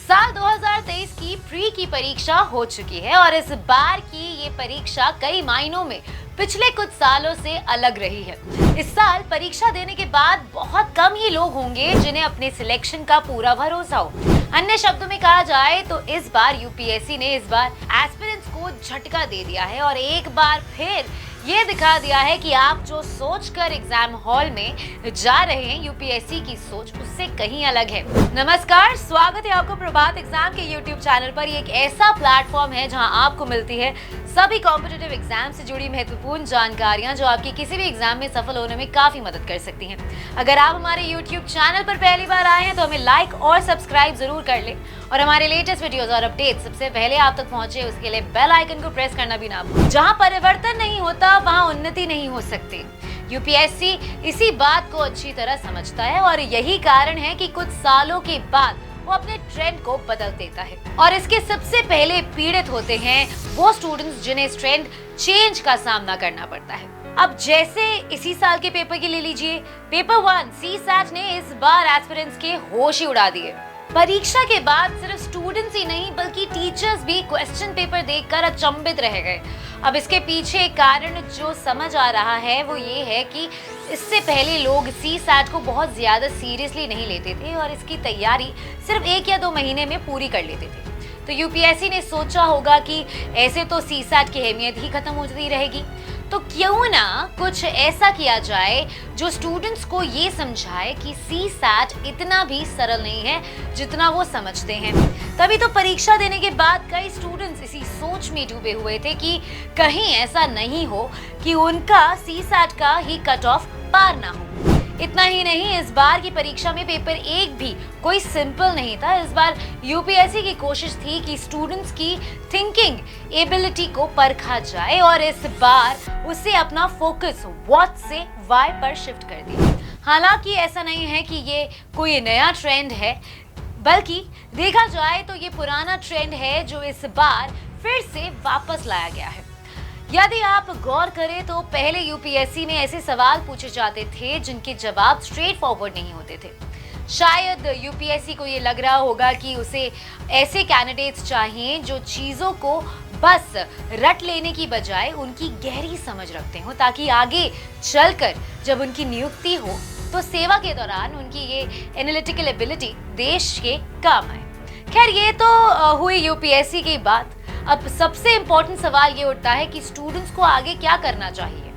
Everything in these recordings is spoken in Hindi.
साल 2023 की प्री की परीक्षा हो चुकी है और इस बार की ये परीक्षा कई मायनों में पिछले कुछ सालों से अलग रही है। इस साल परीक्षा देने के बाद बहुत कम ही लोग होंगे जिन्हें अपने सिलेक्शन का पूरा भरोसा हो। अन्य शब्दों में कहा जाए तो इस बार यूपीएससी ने इस बार एस्पिरेंट्स को झटका दे दिया है और एक बार फिर ये दिखा दिया है कि आप जो सोचकर एग्जाम हॉल में जा रहे हैं, यूपीएससी की सोच उससे कहीं अलग है। नमस्कार, स्वागत है आपको प्रभात एग्जाम के यूट्यूब चैनल पर। ये एक ऐसा प्लेटफॉर्म है जहां आपको मिलती है सभी कॉम्पिटिटिव एग्जाम से जुड़ी महत्वपूर्ण जानकारियां जो आपकी किसी भी एग्जाम में सफल होने में काफी मदद कर सकती हैं। अगर आप हमारे यूट्यूब चैनल पर पहली बार आए हैं तो हमें लाइक और सब्सक्राइब जरूर कर लें और हमारे लेटेस्ट वीडियोस और अपडेट सबसे पहले आप तक पहुंचे उसके लिए बेल आइकन को प्रेस करना भी ना भूलें। जहां परिवर्तन नहीं होता वहां उन्नति नहीं हो सकती। यूपीएससी इसी बात को अच्छी तरह समझता है और यही कारण है कि कुछ सालों के बाद वो अपने ट्रेंड को बदल देता है और इसके सबसे पहले पीड़ित होते हैं वो स्टूडेंट्स जिन्हें इस ट्रेंड चेंज का सामना करना पड़ता है। अब जैसे इसी साल के पेपर की ले लीजिए, पेपर 1 सीसैट ने इस बार एस्पिरेंट्स के होश ही उड़ा दिए। परीक्षा के बाद सिर्फ स्टूडेंट्स ही नहीं बल्कि टीचर्स भी क्वेश्चन पेपर देखकर अचंभित रह गए। अब इसके पीछे एक कारण जो समझ आ रहा है वो ये है कि इससे पहले लोग सीसैट को बहुत ज्यादा सीरियसली नहीं लेते थे और इसकी तैयारी सिर्फ 1 या 2 महीने में पूरी कर लेते थे। तो यूपीएससी ने सोचा होगा कि ऐसे तो सीसैट की अहमियत ही खत्म होती रहेगी, तो क्यों ना कुछ ऐसा किया जाए जो स्टूडेंट्स को ये समझाए कि सीसैट इतना भी सरल नहीं है जितना वो समझते हैं। तभी तो परीक्षा देने के बाद कई स्टूडेंट्स इसी सोच में डूबे हुए थे कि कहीं ऐसा नहीं हो कि उनका सीसैट का ही कट ऑफ पार ना हो। इतना ही नहीं, इस बार की परीक्षा में पेपर 1 भी कोई सिंपल नहीं था। इस बार यूपीएससी की कोशिश थी कि स्टूडेंट्स की थिंकिंग एबिलिटी को परखा जाए और इस बार उसे अपना फोकस व्हाट से वाई पर शिफ्ट कर दिया। हालांकि ऐसा नहीं है कि ये कोई नया ट्रेंड है, बल्कि देखा जाए तो ये पुराना ट्रेंड है जो इस बार फिर से वापस लाया गया है। यदि आप गौर करें तो पहले यूपीएससी में ऐसे सवाल पूछे जाते थे जिनके जवाब स्ट्रेट फॉरवर्ड नहीं होते थे। शायद यूपीएससी को ये लग रहा होगा कि उसे ऐसे कैंडिडेट्स चाहिए जो चीजों को बस रट लेने की बजाय उनकी गहरी समझ रखते हो, ताकि आगे चलकर जब उनकी नियुक्ति हो तो सेवा के दौरान उनकी ये एनालिटिकल एबिलिटी देश के काम आए। खैर, ये तो हुई यूपीएससी की बात। अब सबसे इंपॉर्टेंट सवाल ये उठता है कि स्टूडेंट्स को आगे क्या करना चाहिए।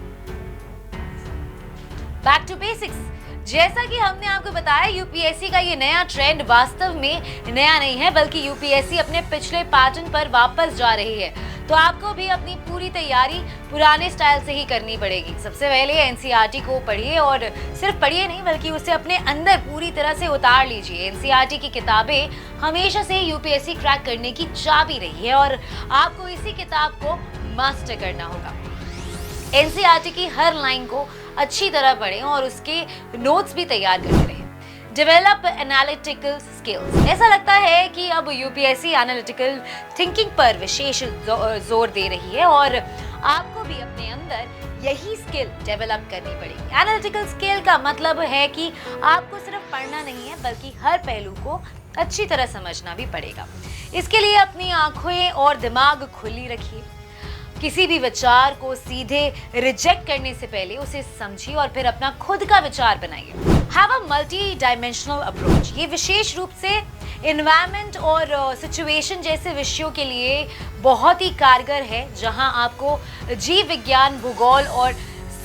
Back to basics. जैसा कि हमने आपको बताया, यूपीएससी का ये नया ट्रेंड वास्तव में नया नहीं है, बल्कि यूपीएससी अपने पिछले पैटर्न पर वापस जा रही है। तो आपको भी अपनी पूरी तैयारी पुराने स्टाइल से ही करनी पड़ेगी। सबसे पहले एनसीईआरटी को पढ़िए और सिर्फ पढ़िए नहीं बल्कि उसे अपने अंदर पूरी तरह से उतार लीजिए। एनसीईआरटी की किताबें हमेशा से यूपीएससी क्रैक करने की चाबी रही है और आपको इसी किताब को मास्टर करना होगा। एनसीईआरटी की हर लाइन को अच्छी तरह पढ़ें और उसके नोट्स भी तैयार करते रहें। Develop analytical skills. ऐसा लगता है कि अब यूपीएससी एनालिटिकल थिंकिंग पर विशेष जोर दे रही है और आपको भी अपने अंदर यही स्किल डेवलप करनी पड़ेगी। एनालिटिकल स्किल का मतलब है कि आपको सिर्फ पढ़ना नहीं है बल्कि हर पहलू को अच्छी तरह समझना भी पड़ेगा। इसके लिए अपनी आंखें और दिमाग खुली रखिए। किसी भी विचार को सीधे रिजेक्ट करने से पहले उसे समझिए और फिर अपना खुद का विचार बनाइए। Have a multi dimensional approach. ये विशेष रूप से एनवायरनमेंट और सिचुएशन जैसे विषयों के लिए बहुत ही कारगर है, जहां आपको जीव विज्ञान, भूगोल और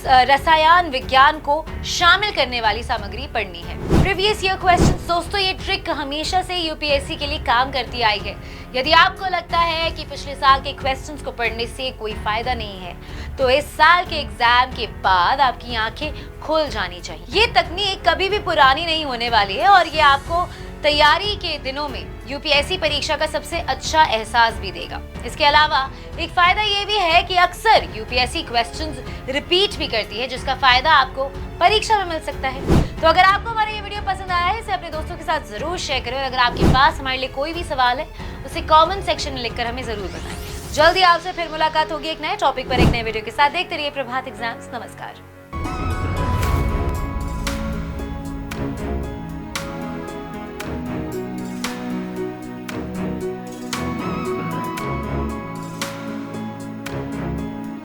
रसायन विज्ञान को शामिल करने वाली सामग्री पढ़नी है। Previous year questions. दोस्तों, ये ट्रिक हमेशा से यूपीएससी के लिए काम करती आई है। यदि आपको लगता है कि पिछले साल के क्वेश्चंस को पढ़ने से कोई फायदा नहीं है तो इस साल के एग्जाम के बाद आपकी आंखें खुल जानी चाहिए। ये तकनीक कभी भी पुरानी नहीं होने वाली है और ये आपको तैयारी के दिनों में यूपीएससी परीक्षा का सबसे अच्छा एहसास भी देगा। इसके अलावा एक फायदा ये भी है कि अक्सर यूपीएससी क्वेश्चंस रिपीट भी करती है, जिसका फायदा आपको परीक्षा में मिल सकता है। तो अगर आपको हमारा ये वीडियो पसंद आया है इसे अपने दोस्तों के साथ जरूर शेयर करें और अगर आपके पास हमारे लिए कोई भी सवाल है उसे कमेंट सेक्शन में लिखकर हमें जरूर बताएं। जल्दी आपसे फिर मुलाकात होगी एक नए टॉपिक पर एक नए वीडियो के साथ। देखते रहिए प्रभात एग्जाम्स। नमस्कार।